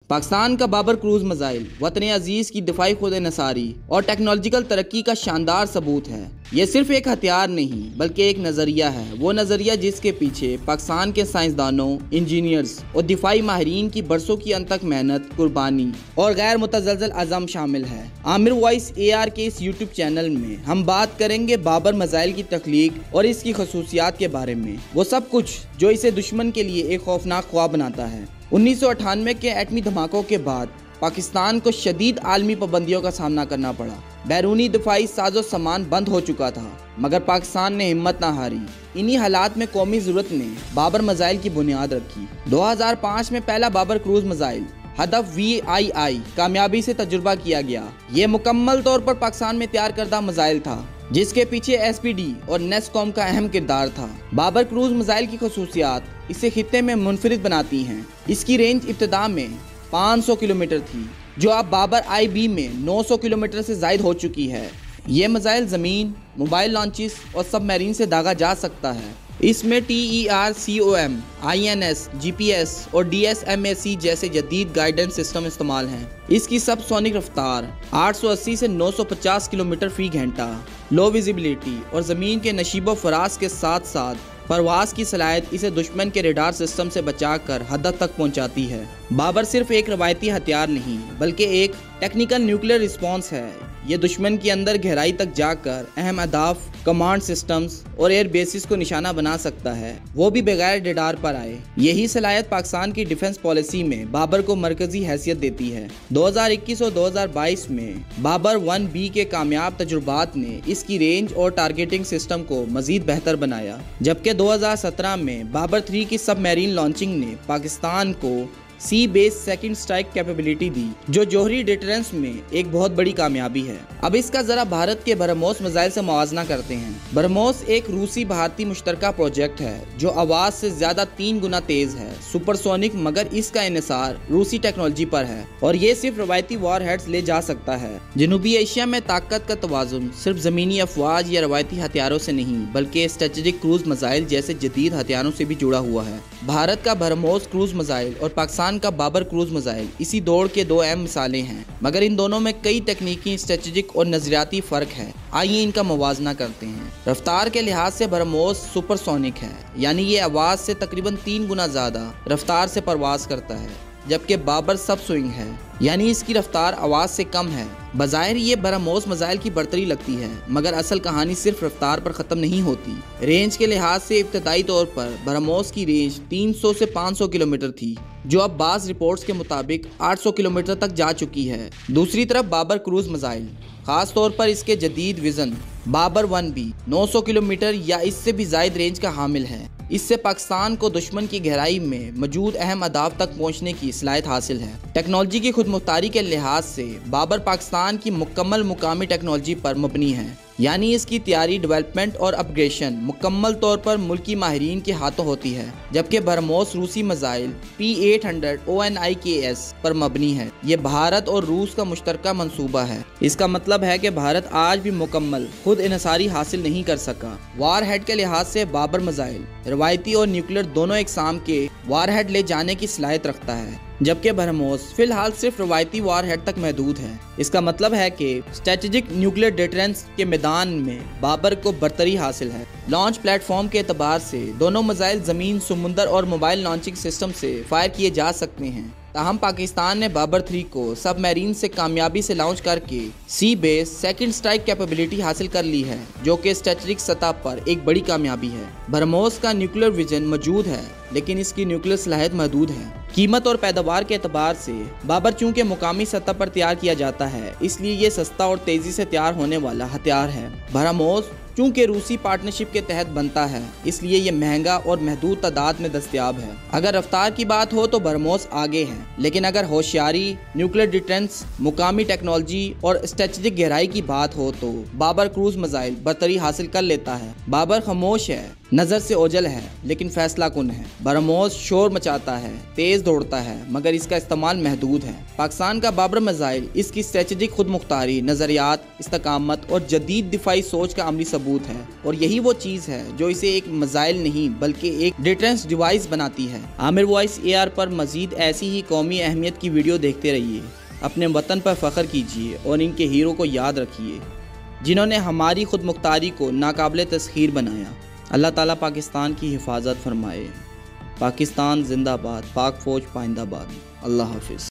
पाकिस्तान का Babar cruise missile वतन अजीज़ की दिफाई खुद नसारी और टेक्नोलॉजिकल तरक्की का शानदार सबूत है। यह सिर्फ एक हथियार नहीं बल्कि एक नज़रिया है, वो नज़रिया जिसके पीछे पाकिस्तान के साइंसदानों, इंजीनियर्स और दिफाई माहिरीन की बरसों की अनथक मेहनत, कुर्बानी और गैर मुतज़लज़ल अज़म शामिल है। आमिर वॉइस AR के इस YouTube चैनल में हम बात करेंगे बाबर मिसाइल की तख्लीक और इसकी खसूसियात के बारे में, वो सब कुछ जो इसे दुश्मन के लिए एक खौफनाक ख्वाब बनाता है। 1998 के एटमी धमाकों के बाद पाकिस्तान को शदीद आलमी पाबंदियों का सामना करना पड़ा। बैरूनी दिफाई साजो सामान बंद हो चुका था, मगर पाकिस्तान ने हिम्मत ना हारी। इन्हीं हालात में कौमी ज़रूरत ने बाबर मिसाइल की बुनियाद रखी। 2005 में पहला बाबर क्रूज मिसाइल हदफ VII कामयाबी से तजुर्बा किया गया। ये मुकम्मल तौर पर पाकिस्तान में तैयार करदा मिसाइल था, जिसके पीछे SPD और नेस्कॉम का अहम किरदार था। बाबर क्रूज मिसाइल की खसूसियात इसे खित्ते में मुनफरिद बनाती हैं। इसकी रेंज इब्तिदा में 500 किलोमीटर थी, जो अब बाबर IB में 900 किलोमीटर से ज़ायद हो चुकी है। ये मिसाइल ज़मीन, मोबाइल लॉन्चिस और सबमरीन से दागा जा सकता है। इसमें TERCOM, INS, GPS और DSMAC जैसे जदीद गाइडेंस सिस्टम इस्तेमाल हैं। इसकी सबसोनिक रफ्तार 880 से 950 किलोमीटर फी घंटा, लो विजिबिलिटी और ज़मीन के नशीबो फराज के साथ साथ परवास की सलाहियत इसे दुश्मन के रेडार सिस्टम से बचाकर हद तक पहुंचाती है। बाबर सिर्फ एक रवायती हथियार नहीं बल्कि एक टेक्निकल न्यूक्लियर रिस्पॉन्स है। ये दुश्मन के अंदर गहराई तक जाकर अहम अहदाफ, कमांड सिस्टम्स और एयर बेसिस को निशाना बना सकता है, वो भी बगैर रेडार पर आए। यही सलाहियत पाकिस्तान की डिफेंस पॉलिसी में बाबर को मरकजी हैसियत देती है। 2021 और 2022 में बाबर 1B के कामयाब तजुर्बात ने इसकी रेंज और टारगेटिंग सिस्टम को मजीद बेहतर बनाया, जबकि 2017 में बाबर 3 की सबमरीन लॉन्चिंग ने पाकिस्तान को सी बेस सेकंड स्ट्राइक कैपेबिलिटी दी, जो जोहरी डिटरेंस में एक बहुत बड़ी कामयाबी है। अब इसका जरा भारत के ब्रह्मोस मिसाइल से मुआवजना करते हैं। ब्रह्मोस एक रूसी भारतीय मुश्तरका प्रोजेक्ट है जो आवाज से ज्यादा 3 गुना तेज है, सुपरसोनिक, मगर इसका इन्हिसार रूसी टेक्नोलॉजी पर है और ये सिर्फ रवायती वॉर हेड्स ले जा सकता है। जनूबी एशिया में ताकत का तवाजुन सिर्फ जमीनी अफवाज या रवायती हथियारों से नहीं बल्कि स्ट्रेटेजिक क्रूज मिसाइल जैसे जदीद हथियारों से भी जुड़ा हुआ है। भारत का ब्रह्मोस क्रूज मिसाइल और पाकिस्तान का बाबर क्रूज मिसाइल इसी दौड़ के दो अहम मिसालें हैं, मगर इन दोनों में कई तकनीकी, स्ट्रेटेजिक और नजरियाती फर्क है। आइए इनका मुवाजना करते हैं। रफ्तार के लिहाज से ब्रह्मोस सुपरसोनिक है, यानी ये आवाज से तकरीबन 3 गुना ज्यादा रफ्तार से परवाज करता है, जबकि बाबर सब स्विंग है, यानी इसकी रफ्तार आवाज से कम है। बज़ाहिर ये ब्रह्मोस मिसाइल की बढ़तरी लगती है, मगर असल कहानी सिर्फ रफ्तार पर ख़त्म नहीं होती। रेंज के लिहाज से इब्तदाई तौर पर ब्रह्मोस की रेंज 300 से 500 किलोमीटर थी, जो अब बाज़ रिपोर्ट्स के मुताबिक 800 किलोमीटर तक जा चुकी है। दूसरी तरफ बाबर क्रूज मिसाइल, खास तौर पर इसके जदीद विजन बाबर 1B 900 किलोमीटर या इससे भी ज़ायद रेंज का हामिल है। इससे पाकिस्तान को दुश्मन की गहराई में मौजूद अहम अहदाफ तक पहुंचने की सलाहियत हासिल है। टेक्नोलॉजी की खुदमुख्तारी के लिहाज से बाबर पाकिस्तान की मुकम्मल मुकामी टेक्नोलॉजी पर मबनी है, यानी इसकी तैयारी, डेवलपमेंट और अपग्रेडेशन मुकम्मल तौर पर मुल्की माहिरीन के हाथों होती है, जबकि ब्रह्मोस रूसी मिसाइल P800 ONIKS पर मबनी है। ये भारत और रूस का मुश्तरका मंसूबा है। इसका मतलब है कि भारत आज भी मुकम्मल खुद इन्हिसारी हासिल नहीं कर सका। वार हेड के लिहाज से बाबर मिसाइल रवायती और न्यूक्लियर दोनों इकसाम के वार हेड ले जाने की सलाहियत रखता है, जबकि ब्रह्मोस फिलहाल सिर्फ रवायती वार हेड तक महदूद है। इसका मतलब है कि स्ट्रेटेजिक न्यूक्लियर डिटरेंस के मैदान में बाबर को बरतरी हासिल है। लॉन्च प्लेटफॉर्म के एतबार से दोनों मिसाइल ज़मीन, समुंदर और मोबाइल लॉन्चिंग सिस्टम से फायर किए जा सकते हैं। ताहम पाकिस्तान ने बाबर 3 को सबमरीन से कामयाबी से लॉन्च करके सी बेस सेकंड स्ट्राइक कैपेबिलिटी हासिल कर ली है, जो कि स्ट्रेटेजिक सतह पर एक बड़ी कामयाबी है। ब्रह्मोस का न्यूक्लियर विजन मौजूद है, लेकिन इसकी न्यूक्लियर सलाहियत महदूद है। कीमत और पैदावार के एतबार से बाबर चूंकि मुकामी सतह पर तैयार किया जाता है, इसलिए ये सस्ता और तेजी से तैयार होने वाला हथियार है। ब्रह्मोस चूंकि रूसी पार्टनरशिप के तहत बनता है, इसलिए ये महंगा और महदूद तादाद में दस्तयाब है। अगर रफ्तार की बात हो तो ब्रह्मोस आगे है, लेकिन अगर होशियारी, न्यूक्लियर डिफेंस, मुकामी टेक्नोलॉजी और स्ट्रेटेजिक गहराई की बात हो तो बाबर क्रूज मिसाइल बरतरी हासिल कर लेता है। बाबर खामोश है, नजर से ओझल है, लेकिन फैसला कुन है। ब्रह्मोस शोर मचाता है, तेज दौड़ता है, मगर इसका इस्तेमाल महदूद है। पाकिस्तान का बाबर मिसाइल इसकी स्ट्रेटेजिक खुद मुख्तारी, नजरियात, इस्तकामत और जदीद दिफाई सोच का अमली सबूत सबूत है, और यही वो चीज़ है जो इसे एक मिसाइल नहीं बल्कि एक डिफेंस डिवाइस बनाती है। आमिर वॉइस AR पर मजीद ऐसी ही कौमी अहमियत की वीडियो देखते रहिए। अपने वतन पर फ़ख्र कीजिए और इनके हीरो को याद रखिए जिन्होंने हमारी खुद मुख्तारी को नाकाबिले तस्खीर बनाया। अल्लाह ताला पाकिस्तान की हिफाजत फरमाए। पाकिस्तान जिंदाबाद, पाक फ़ौज पाइंदाबाद। अल्लाह हाफिज़।